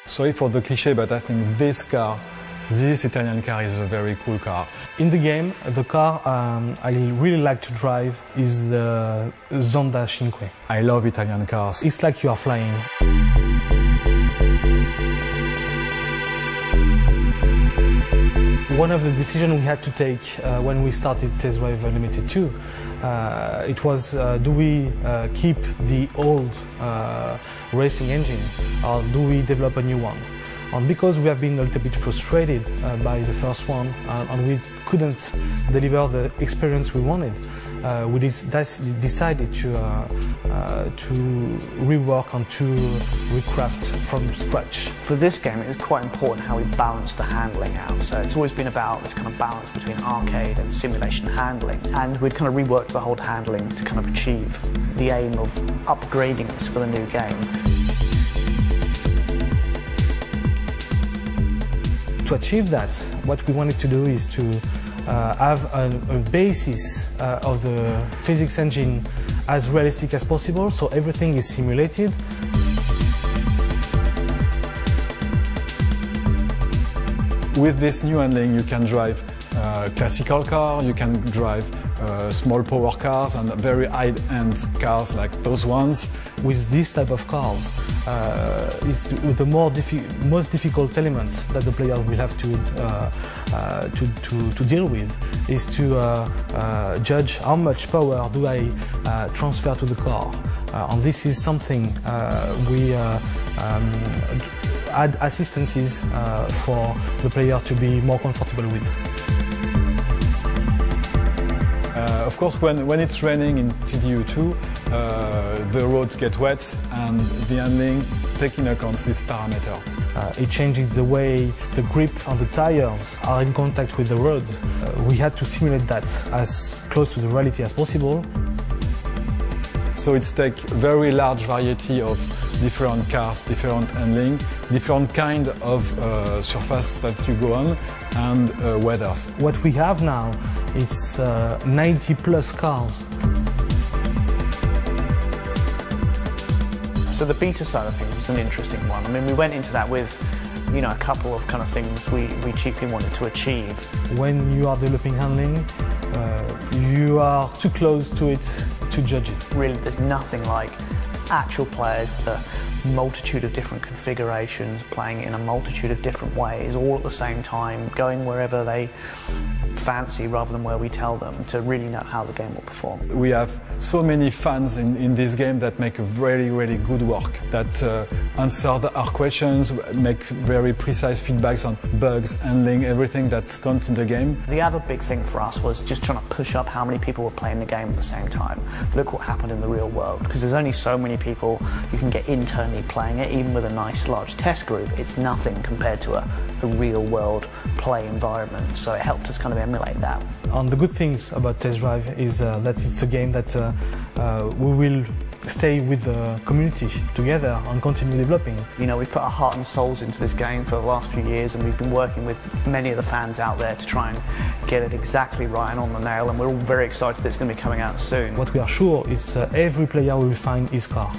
Sorry for the cliché, but I think this Italian car is a very cool car. In the game, the car I really like to drive is the Zonda 5. I love Italian cars. It's like you are flying. One of the decisions we had to take when we started Test Drive Unlimited 2, it was do we keep the old racing engine or do we develop a new one? And because we have been a little bit frustrated by the first one and we couldn't deliver the experience we wanted, we decided to rework and to recraft from scratch. For this game, it was quite important how we balanced the handling out. So it's always been about this kind of balance between arcade and simulation handling. And we'd kind of reworked the whole handling to kind of achieve the aim of upgrading this for the new game. To achieve that, what we wanted to do is to have a basis of the physics engine as realistic as possible, so everything is simulated. With this new handling, you can drive classical car, you can drive small power cars and very high-end cars like those ones. With this type of cars, it's the most difficult elements that the player will have to deal with is to judge how much power do I transfer to the car. And this is something we add assistances for the player to be more comfortable with. Of course, when it's raining in TDU2, the roads get wet and the handling taking account this parameter. It changes the way the grip and the tires are in contact with the road. We had to simulate that as close to the reality as possible. So it's take very large variety of different cars, different handling, different kind of surface that you go on, and weathers. What we have now, it's 90 plus cars. So the beta side of things was an interesting one. I mean, we went into that with, you know, a couple of kind of things we chiefly wanted to achieve. When you are developing handling, you are too close to it to judge it. Really, there's nothing like actual players with a multitude of different configurations, playing it in a multitude of different ways, all at the same time, going wherever they fancy rather than where we tell them, to really know how the game will perform. We have so many fans in this game that make a really, really good work, that answer our questions, make very precise feedbacks on bugs, handling, everything that comes in the game. The other big thing for us was just trying to push up how many people were playing the game at the same time. Look what happened in the real world, because there's only so many people you can get internally playing it, even with a nice large test group. It's nothing compared to a real world play environment, so it helped us kind of emulate that. And the good things about Test Drive is that it's a game that we will stay with the community together and continue developing. You know, we've put our heart and souls into this game for the last few years, and we've been working with many of the fans out there to try and get it exactly right and on the nail, and we're all very excited that it's going to be coming out soon. What we are sure is every player will find his car.